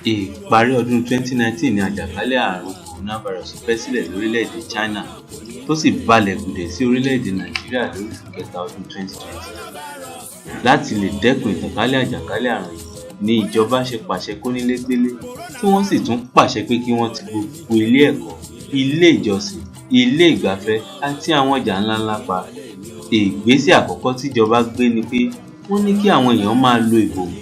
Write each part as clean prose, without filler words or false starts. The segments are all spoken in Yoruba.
Ìparí ọdún 2019 ni àjàkálẹ̀ àrùn coronavirus bẹ́ sílẹ̀ lórílẹ̀-èdè China tó sì balẹ̀ gùdẹ̀ sí orílẹ̀-èdè Nàìjíríà lóṣù kẹta ọdún 2020. Láti lè dẹ́kun ìtànkálẹ̀ àjàkálẹ̀ àrùn yìí ni ìjọba ṣe pàṣẹ kónílégbélé tí wọ́n sì tún pàṣẹ pé kí wọ́n ti gbogbo ilé ẹ̀kọ́, ilé ìjọsìn, ilé ìgbafẹ́ àti àwọn ọjà ńláńlá pa. Ìgbésẹ̀ àkọ́kọ́ tíjọba gbé ni pé wọ́n ní kí àwọn èèyàn máa lo ìbòmú,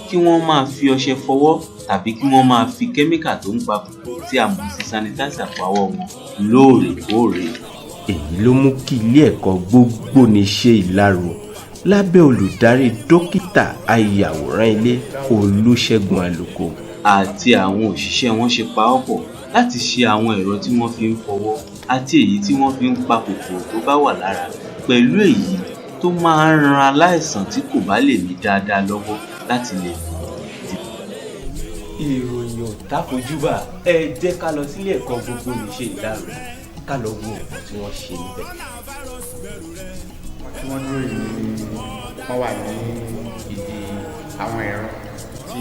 kí wọ́n máa fi ọṣẹ fọwọ́ tàbí kí wọ́n máa fi kẹ́míkà tó ń pa kòkòrò tí a mọ̀ sí sanitizer pawọ́ wọn lóòrèkóòrè. Èyí ló mú kí ilé ẹ̀kọ́ gbogbonìṣe Ìlaró lábẹ́ olùdarí dókítà ayàwòrán ilé Olúṣẹ́gun Àlùkò àti àwọn òṣìṣẹ́ wọn ṣe pawọ́pọ̀ láti ṣe àwọn ẹ̀rọ tí wọ́n fi ń fọwọ́ àti èyí tí wọ́n fi ń pa kòkòrò tó bá wà lára, pẹ̀lú èyí tó máa ń ran aláìsàn tí kò bá lè mí dáadáa lọ́wọ́ láti lè mí. ìròyìn ò dákojúbà, ẹ jẹ́ ká lọ sílé ẹ̀kọ́ gbogbonìṣe Ìlaró ká lọ wo nǹkan tí wọ́n ṣe níbẹ̀. Tí wọ́n dúró yìí ni wọ́n wà ní ìdí àwọn ẹ̀rọ tí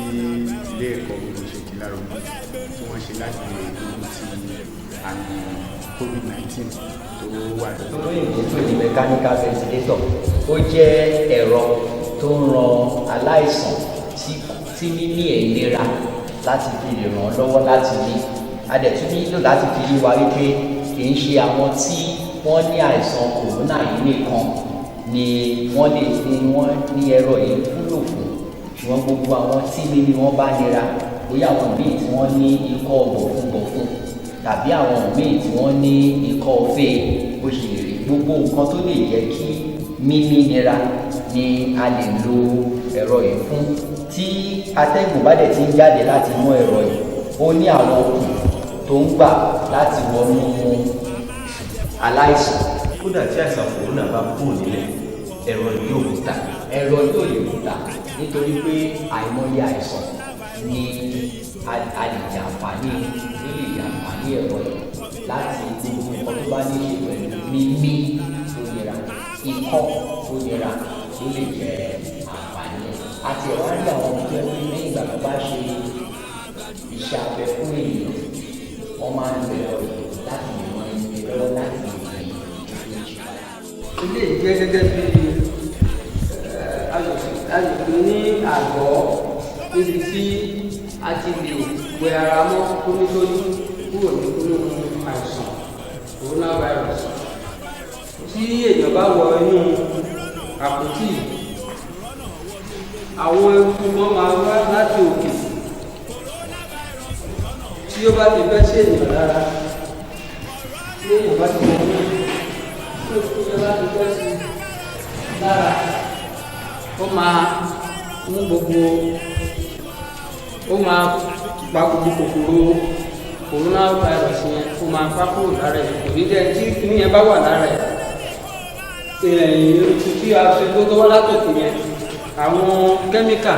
ilé ẹ̀kọ́ gbogbonìṣe Ìlaró tí wọ́n ṣe láti lè dúró ti àmì COVID-19 tó wà lọ́wọ́. Olóyìnbó tó ní mechanical ventilator ó jẹ́ ẹ̀rọ tó ń ran aláìsàn tí mímí ẹ̀ nira láti fi lè ràn án lọ́wọ́ láti mí. A dẹ̀ tún nílò láti fi yé wa wípé kì í ṣe àwọn tí wọ́n ní àìsàn kòrónà yìí nìkan ni wọ́n lè ní ẹ̀rọ yìí wúlò fún, ṣùgbọ́n gbogbo àwọn tí mímí wọn bá nira, bóyá àwọn míì tí wọ́n ní ikọ́ gbọ̀fúngbọ̀fún tàbí àwọn míì tí wọ́n ní ikọ́ fèé bó ṣe lè rí, gbogbo nǹkan tó lè jẹ́ kí mímí nira ni a lè lo ẹ̀rọ yìí fún. Tí atẹ́gùn bá dẹ̀ ti ń jáde láti inú ẹ̀rọ yìí, ó ní àwọn okùn tó ń gbà láti wọnú aláìsàn. Kódà tí àìsàn kòrónà bá kúrò nílẹ̀, ẹ̀rọ yìí yóò kúta. Ẹ̀rọ yóò lè kúta nítorí pé àìmọye àìsàn ni a lè jàǹfààní ẹ̀rọ yìí láti gbogbo nǹkan tó bá ní ṣe pẹ̀lú mímí tó nira, ikọ́ tó nira tó lè jẹ́ àǹfààní ẹ̀. Àti ẹ̀wá rí àwọn ọmọ tó ẹgbẹ́ lẹ́yìn ìgbà tó bá ṣe iṣẹ́ abẹ fún ènìyàn, wọ́n máa ń lo ẹ̀rọ yìí láti lè mọ ẹni lọ́wọ́ láti lè mọ ẹni. Ilé ìjẹ́ gẹ́gẹ́ bí agbègbè ní àgọ́ níbi tí a ti lè wẹ ara mọ́ tónítóní kúrò nínú àìsàn coronavirus. Tí èèyàn bá wọ inú àpótí, àwọn eku wọn máa wá láti òkè. Tí ó bá ti fẹ́ sí èèyàn lára, tí èèyàn bá ti wọ inú tó bá ti fẹ́ sí lára, ó máa mú gbogbo, ó máa pa gbogbo kòkòrò coronavirus yẹn, ó máa pa kúrò lára ẹ̀. Kò ní jẹ́ tí kíní yẹn bá wà lára ẹ̀, tí a ṣe tó wá látòkè yẹn, àwọn kẹ́míkà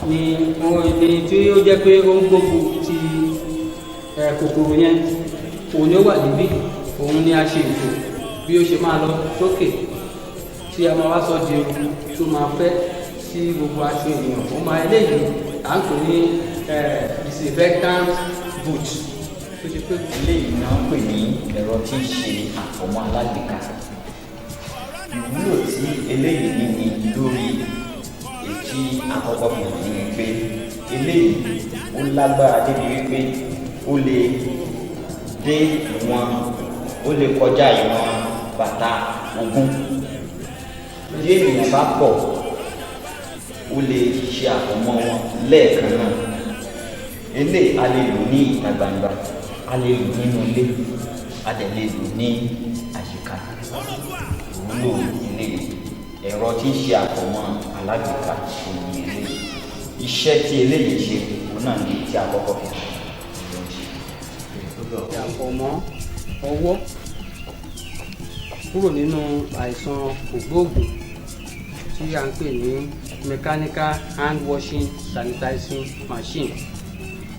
ni tí ó jẹ́ pé ó ń gbógun ti kòkòrò yẹn, òun ni ó wà níbí, òun ni a ṣe ètò bí ó ṣe máa lọ sókè tí a máa wá sọ di ewu tó máa fẹ́ sí gbogbo aṣọ ènìyàn. Ó máa eléyìí à ń pè ní disinfectant boot tó ṣe pé Eléyìí ni wọ́n pè ní ẹ̀rọ tí ń ṣe àfọ̀mọ́ alágbèéká. Ìwúlò tí eléyìí ní lórí èyí àkọ́kọ́ fi hàn ní pé eléyìí ó lágbára débi wípé ó lè dé ìwọ̀n, ó lè kọjá ìwọ̀n bàtà 20. Bí ènìyàn bá pọ̀, ó lè ṣe àfọ̀mọ́ wọn lẹ́ẹ̀kan náà. Eléyìí a lè lò ní ìta gbangba, a lè lò nínú ilé, a dẹ̀ lè lò ní àyíká. Ìwúlò ilé ẹ̀rọ tí ń ṣe àfọ̀mọ́ alágbèéká òní ilé. Iṣẹ́ tí eléyìí ṣe òun náà ní tí a kọ́kọ́ fi hàn. àfọ̀mọ́ ọwọ́ kúrò nínú àìsàn ògbóògùn tí a ń pè ní mechanical hand washing sanitizing machine.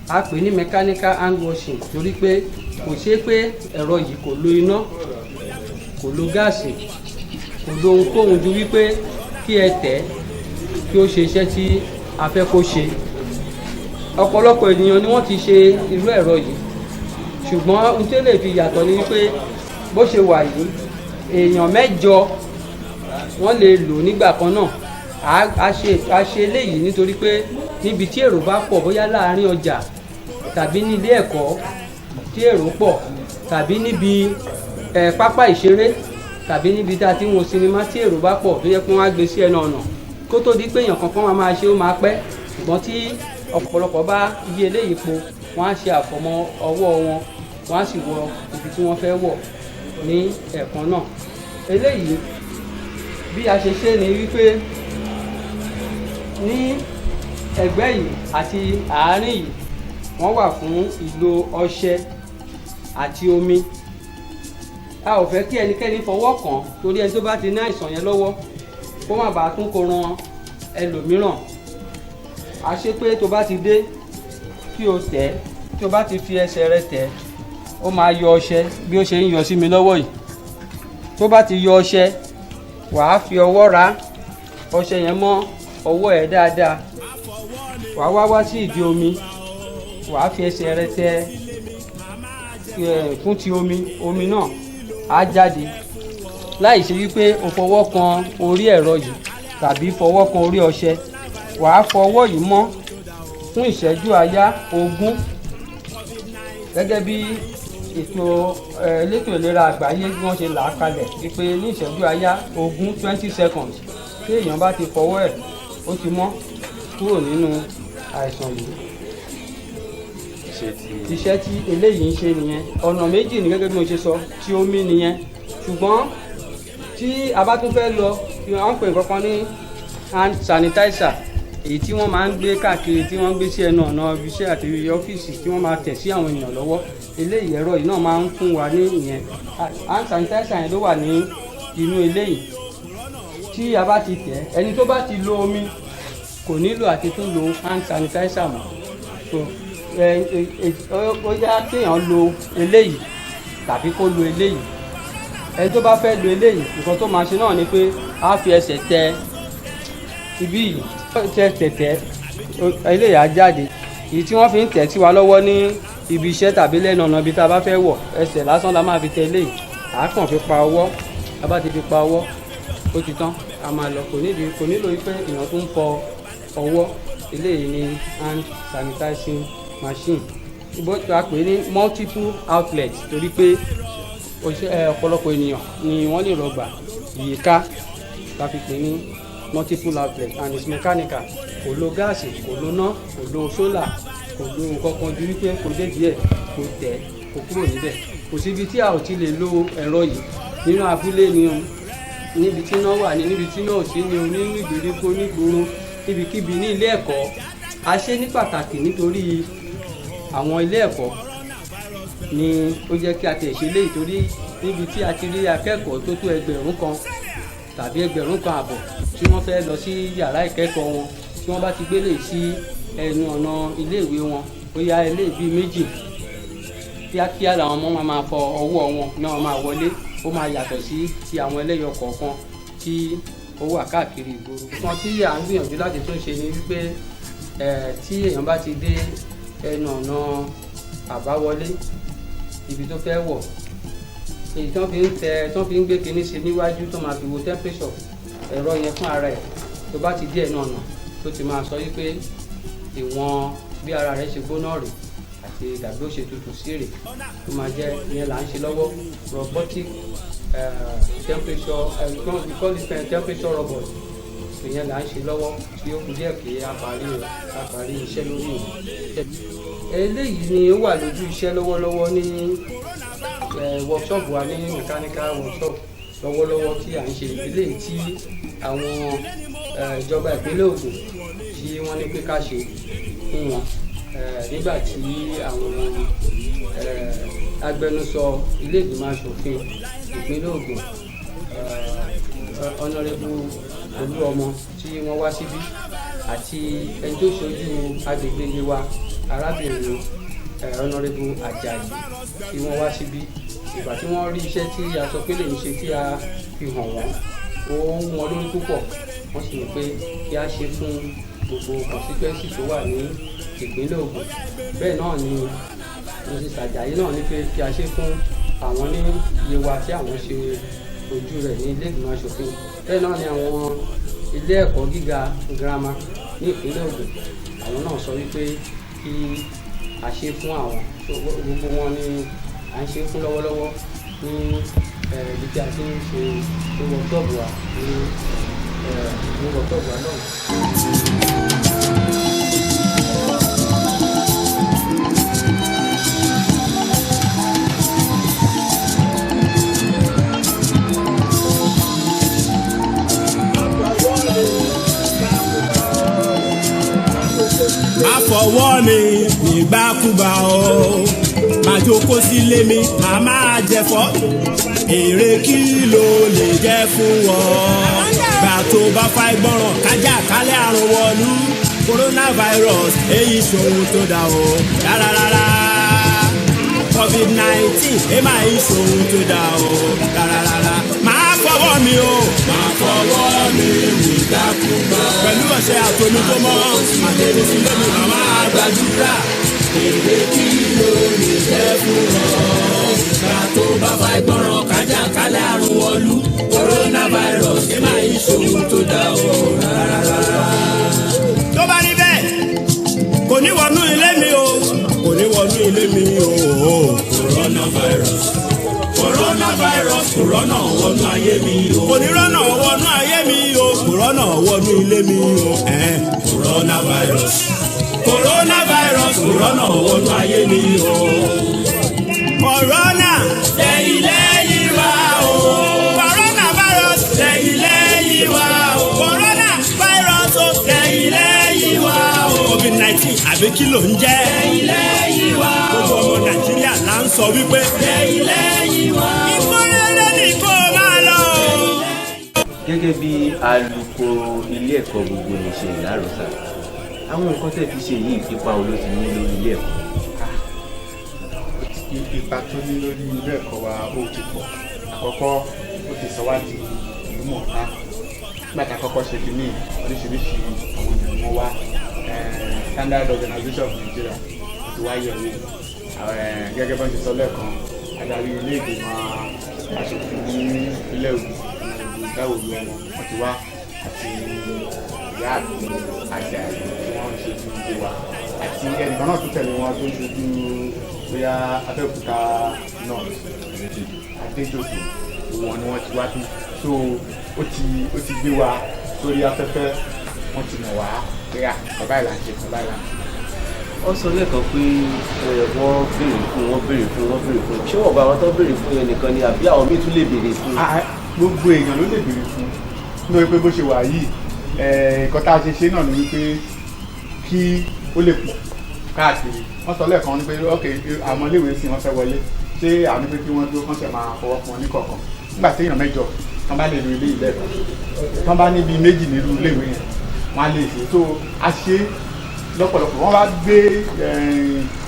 A pè ní mechanical hand washing torí pé kò ṣe pé ẹ̀rọ yìí kò lo iná, kò lo gáàsì, kò lo ohunkóhun ju wípé kí ẹ tẹ̀ kí ó ṣe iṣẹ́ tí a fẹ́ kó ṣe. ọ̀pọ̀lọpọ̀ ènìyàn ni wọ́n ti ṣe irú ẹ̀rọ yìí, ṣùgbọ́n ohun tí ó lè fi yàtọ̀ ni wípé bó ṣe wà yìí èèyàn 8 wọ́n lè lò nígbà kan náà. A ṣe eléyìí nítorí pé níbi tí èrò bá pọ̀, bóyá láàárín ọjà tàbí ní ilé ẹ̀kọ́ tí èrò pọ̀, tàbí níbi pápá ìṣeré, tàbí níbi tá a ti ń wo sinimá tí èrò bá pọ̀ tó yẹ kí wọ́n á gbé sí ẹnu ọ̀nà kó tó di pé èèyàn kankan máa ṣe ó máa pẹ́. Ṣùgbọ́n tí ọ̀pọ̀lọpọ̀ bá yí eléyìí po, wọ́n á ṣe àfọ̀mọ́ ọwọ́ wọn, wọ́n á sì wọ ibi tí wọ́n fẹ́ wọ̀ ní ẹ̀ẹ̀kan náà. Eléyìí bí a ṣe ṣe ni wípé ní ẹ̀gbẹ́ yìí àti àárín yìí wọ́n wà fún ìlò ọṣẹ àti omi. A ò fẹ́ kí ẹnikẹ́ni fọwọ́ kàn torí ẹni tó bá ti ní àìsàn yẹn lọ́wọ́ kó má bàa tún kó ran ẹlòmíràn. A ṣe pé tó bá ti dé kí o tẹ̀, tí o bá ti fi ẹsẹ̀ rẹ tẹ̀, ó máa yọ ọṣẹ bí ó ṣe ń yọ sí mi lọ́wọ́ yìí. Tó bá ti yọ ọṣẹ, wàá fi ọwọ́ ra ọṣẹ yẹn mọ́ ọwọ́ ẹ̀ dáadáa. Wàá wá sí ìdí omi, wàá fi ẹsẹ̀ rẹ tẹ fún ti omi náà á jáde láì ṣe wípé o fọwọ́ kan orí ẹ̀rọ yìí tàbí fọwọ́ kan orí ọṣẹ. Wàá fọwọ́ yìí mọ́ fún ìṣẹ́jú àáyá 20 gẹ́gẹ́ bí ètò elétò ìlera àgbáyé bí wọ́n ṣe là á kalẹ̀ wípé ní ìṣẹ́jú àáyá 20 seconds tí èèyàn bá ti fọwọ́ ẹ̀ ó ti mọ́ kúrò nínú àìsàn yìí. Iṣẹ́ tí eléyìí ń ṣe nìyẹn. Ọ̀nà méjì ní gẹ́gẹ́ bí mo ṣe sọ, tí omi nìyẹn. Ṣùgbọ́n tí a bá tún fẹ́ lọ, wọ́n ń pè nǹkan kan ní hand sanitizer, èyí tí wọ́n máa ń gbé káàkiri, tí wọ́n ń gbé sí ẹnu ọ̀nà ibiṣẹ́ àti ọ́fíìsì tí wọ́n máa tẹ̀ sí àwọn èèyàn lọ́wọ́. Eléyìí ẹ̀rọ yìí náà máa ń fún wa ní ìyẹn. Hand sanitizer yẹn ló wà ní inú eléyìí. Tí a bá ti tẹ̀, ẹni tó bá ti lo omi kò nílò àti tún lo hand sanitizer mọ́. Ó yá kéèyàn lo eléyìí tàbí kó lo eléyìí. Ẹni tó bá fẹ́ lo eléyìí, nǹkan tó máa ṣe náà ni pé á fi ẹsẹ̀ tẹ ibí yìí, tẹ̀ eléyìí á jáde. Èyí tí wọ́n fi ń tẹ̀ sí wa lọ́wọ́ ní ibi iṣẹ́ tàbí lẹ́nu ọ̀nà ibi tá a bá fẹ́ wọ̀, ẹsẹ̀ lásán la máa fi tẹ eléyìí. À kàn fi pa ọwọ́, a bá ti fi pa ọwọ́ ó ti tán, a máa lọ. Kò nílò pé èèyàn tó ń fọ ọwọ́. Eléyìí ni hand sanitizing machine. A pè ní multiple outlet torí pé ọ̀pọ̀lọpọ̀ ènìyàn ni wọ́n lè rọgbà yíká, la fi pè ní multiple outlet, and it's mechanical. Kò lo gáàsì, kò lo ná, kò lo sólà, kò lo nǹkan kan ju wípé kò dé díẹ̀, kò tẹ̀, kò kúrò níbẹ̀. Kò síbi tí a ò ti lè lo ẹ̀rọ yìí. Nínú abúlé ni o, níbi tí iná wà ní, níbi tí iná ò sí ni o, nínú ìgbèríko, nígboro, níbikíbi, ní ilé ẹ̀kọ́. A ṣe ní pàtàkì nítorí àwọn ilé ẹ̀kọ́ ni ó jẹ́ kí a tẹ̀ ṣe léyìí, torí níbi tí a ti rí akẹ́kọ̀ọ́ tó tó 1000 kan tàbí 1000 kan àbọ̀ tí wọ́n fẹ́ lọ sí yàrá ìkẹ́kọ̀ọ́ wọn, tí wọ́n bá ti gbélé sí ẹnu ọ̀nà iléèwé wọn, bóyá eléyìí 2 kíákíá làwọn ọmọ máa fọ ọwọ́ wọn náà máa wọlé. Ó máa yàtọ̀ sí ti àwọn ẹlẹ́yọ kọ̀ọ̀kan tí ó wà káàkiri ìgboro. Nǹkan tí à ń gbìyànjú láti tún ṣe ni wípé tí èèyàn bá ti dé ẹnu ọ̀nà àbáwọlé ibi tó fẹ́ wọ̀, èyí tó fi ń gbé kinní sí níwájú tó máa fi wo temperature, ẹ̀rọ yẹn fún ara ẹ̀ tó bá ti dé ẹnu ọ̀nà tó ti máa sọ wípé ìwọ̀n bí ara rẹ̀ ṣe gbóná rè àti tàbí ó ṣe tutù sí rè, tó máa jẹ́ ìyẹn là ń ṣe lọ́wọ́. Robotic temperature, we call it temperature robot. Ìyẹn là ń ṣe lọ́wọ́ tí ó kù díẹ̀ pé a parí iṣẹ́ lórí rẹ̀. Eléyìí ni ó wà lójú iṣẹ́ lọ́wọ́lọ́wọ́ ní workshop wa, ní mechanical workshop lọ́wọ́lọ́wọ́ tí à ń ṣe. Eléyìí tí àwọn ìjọba ìpínlẹ̀ Ògùn tí wọ́n ní pé ká ṣe fún wọn nígbà tí àwọn agbẹnusọ ilé ìgbìmọ̀ aṣòfin ìpínlẹ̀ Ògùn Honorable Olúọmọ tí wọ́n wá síbí, àti ẹni tó ṣojú agbègbè ilé wa arábìnrin Honorable Ajayi tí wọ́n wá síbí. Ìgbà tí wọ́n rí iṣẹ́ tí a sọ pé lè ń ṣe tí a fi hàn wọ́n, ó ń wọn lórí púpọ̀. Wọ́n sì ní pé kí a ṣe fún gbogbo constituency tó wà ní ìpínlẹ̀ Ògùn. Bẹ́ẹ̀ náà ni Mrs. Ajayi náà ní pé kí a ṣe fún àwọn ní Yewa tí àwọn ṣe ojú rẹ̀ ní ilé ìgbìmọ̀ aṣòfin. Bẹ́ẹ̀ náà ni àwọn ilé ẹ̀kọ́ gíga girama ní ìpínlẹ̀ Ògùn, àwọn náà sọ wípé kí a ṣe fún àwọn. Gbogbo wọn ni à ń ṣe fún lọ́wọ́lọ́wọ́ ní ibi tí a ti ń ṣe workshop wa ní workshop wa náà. Má fọwọ́ mi nígbàkúgbà o, máa jókòó sílé mi, màá máa jẹ̀fọ́. Èrè kí ló lè jẹ́ fún wọn? Gbà tó bá fa ìgbọràn kájà kálẹ̀ àrùn wọ̀lú. Coronavirus èyí ṣòro tó dà o, rárá. COVID-19 ẹ máa ń ṣòro tó dà o, rárá. Máa fọwọ́ mi o, máa fọwọ́ mi nígbàkúgbà. Pẹ̀lú ọṣẹ àtòmí tó mọ́, àtẹ̀lé sílé mi màmá gbàdúrà. Èrè kí ló lè jẹ́ fún wọn? Gbà tó bá fa ìgbọràn kájà kálẹ̀ àrùn wọ̀lú. Coronavirus ẹ máa ń ṣòro tó dà o, rárá. Tó bá rí bẹ́ẹ̀, kò ní wọnú ilé mi o, kò ní wọnú ilé mi o. Coronavirus, corona wọnú ayé mi o. Kò ní rọ́nà wọnú ayé mi o, corona wọnú ilé mi o. Coronavirus, corona wọnú ayé mi o. Corona lẹ́yìn wa o. Coronavirus lẹ́yìn wa o. Coronavirus o lẹ́yìn wa o. COVID-19 àbí kí ló ń jẹ́? Lẹ́yìn wa o. Gbogbo ọmọ Nàìjíríà là ń sọ wípé lẹ́yìn wa o. Ìkórè ní kó máa lọ. Gẹ́gẹ́ bí alukoro ilé ẹ̀kọ́ gbogbo nìṣe ìlárọ̀sà, àwọn nǹkan tẹ́ fi ṣe yìí ipa wo ló ti ní lórí ilé ẹ̀kọ́? Ipa tó ní lórí ilé ẹ̀kọ́ wa ó ti pọ̀. Àkọ́kọ́ ó ti sọ wá di ìlú mọ̀ọ́ká. Nígbà tí a kọ́kọ́ ṣe kínní oríṣiríṣi àwọn ènìyàn wọn wá. Standard Organization of Nigeria ti wá yẹ̀ wò. Gẹ́gẹ́ bá ń ṣe sọ lẹ́ẹ̀kan, adarí ilé ìgbìmọ̀ aṣòfin ní ilé Ògùn ìdáwòlú wọn ti wá àti ìyá àti Àjàyí tí wọ́n ń ṣe ju ìdè wa àti ẹnìkan náà tún tẹ̀lé wọn tó ń ṣojú bóyá Abẹ́òkúta náà Adéjòkè wọn ni wọ́n ti wá bí so ó ti gbé wa sórí afẹ́fẹ́ wọ́n ti mọ̀ wá pé bàbá ìlànà ṣe bàbá ìlànà. Wọ́n sọ lẹ́ẹ̀kan pé wọ́n béèrè fún ṣé wọ́n bá wọn tó béèrè fún yẹn nìkan ni àbí àwọn míì tún lè béèrè fún? Gbogbo èèyàn ló lè béèrè fún nítorí pé bó ṣe wà yìí nǹkan tá a ṣe náà ni wípé kí ó lè pọ̀ káàkiri. Wọ́n sọ lẹ́ẹ̀kan pé ok àwọn iléèwé sì wọ́n fẹ́ wọlé ṣé àwọn ní pé kí wọ́n dúró kán ṣe máa fọwọ́ fún wọn ní kọ̀ọ̀kan nígbà tí èèyàn mẹ́jọ tán bá lè lo ilé ìlẹ̀ tán bá níbi méjì nínú iléèwé yẹn wọ́n á lè ṣe tó a ṣe lọ́pọ̀lọpọ̀. Wọ́n bá gbé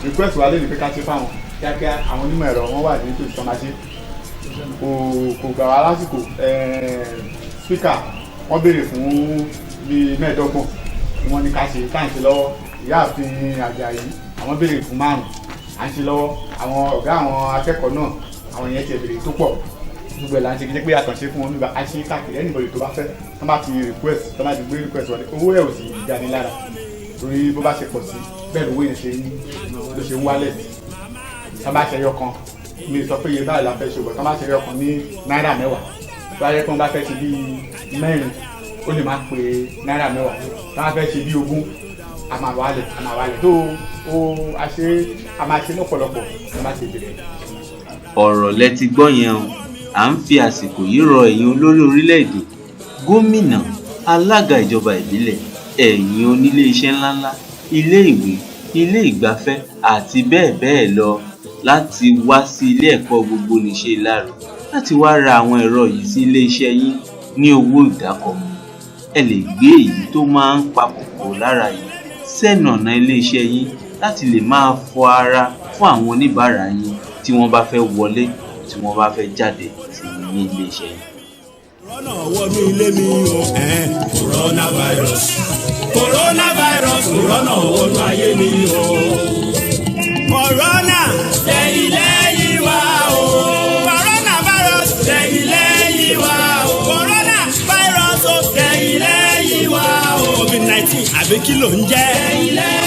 request wa lé ní pé ká ṣe fáwọn kíákíá àwọn onímọ̀ ẹ̀rọ wọn wà ní tòṣì tán máa ṣe kò gbà wá lásìkò. Speaker wọ́n béèrè fún bíi 15 ni wọ́n ní ká ṣe káàǹtì lọ́wọ́. Ìyáàfin Àjàyí àwọn béèrè fún 5 à ń ṣe lọ́wọ́. Àwọn ọ̀gá àwọn akẹ́kọ̀ọ́ náà àwọn yẹn ti béèrè tó pọ̀ gbogbo ẹ̀ là ń ṣe kí jẹ́ pé àkànṣe fún wọn nígbà a ṣe káàkiri anybody tó bá fẹ́ tán bá ti request tán bá ti gbé request wọlé owó ẹ̀ ò sì jáde lára torí bó bá ṣe pọ̀ sí bẹ́ẹ̀ lówó yẹn ló ṣe ń wálẹ̀ sí. Tán bá ṣe ẹyọ kan mi sọ pé iye báyìí la fẹ́ ṣe bọ̀ tán bá ṣe ẹyọ kan ní náírà 10 bá yẹ kí wọ́n bá fẹ́ ṣe bíi 4 ó lè máa pè náírà 10 tán bá fẹ́ ṣe bíi 20 a máa wálẹ̀ tó a máa ṣe lọ́pọ̀lọpọ̀ tán bá ṣe bẹ̀rẹ̀. Ọ̀rọ̀ lẹ ti gbọ́ yẹn o. À ń fi àsìkò yìí rọ ẹ̀yin olórí orílẹ̀-èdè, gómìnà, alága ìjọba ìbílẹ̀, ẹ̀yin onílé iṣẹ́ ńláńlá, ilé ìwé, ilé ìgbafẹ́ àti bẹ́ẹ̀ bẹ́ẹ̀ lọ láti wá sí ilé ẹ̀kọ́ gbogbo nìṣe Ìlárò láti wá ra àwọn ẹ̀rọ yìí sí ilé iṣẹ́ yín ní owó ìdákọ̀mù. Ẹ lè gbé èyí tó máa ń pa kòkòrò lára yìí sẹ́nu ọ̀nà ilé iṣẹ́ yín láti lè máa fọ ara fún àwọn oníbàárà yín tí wọ́n bá fẹ́ wọlé tí wọ́n bá fẹ́ jáde sí ní ilé iṣẹ́ yín. Corona wọnú ilé mi o. Coronavirus, coronavirus corona wọnú ayé mi o. corona lẹ́yìn lẹ́yìn wá o. coronavirus lẹ́yìn lẹ́yìn wá o. coronavirus lẹ́yìn lẹ́yìn wá o. covid-19 àbí kí ló ń jẹ́. lẹ́yìn lẹ́yìn.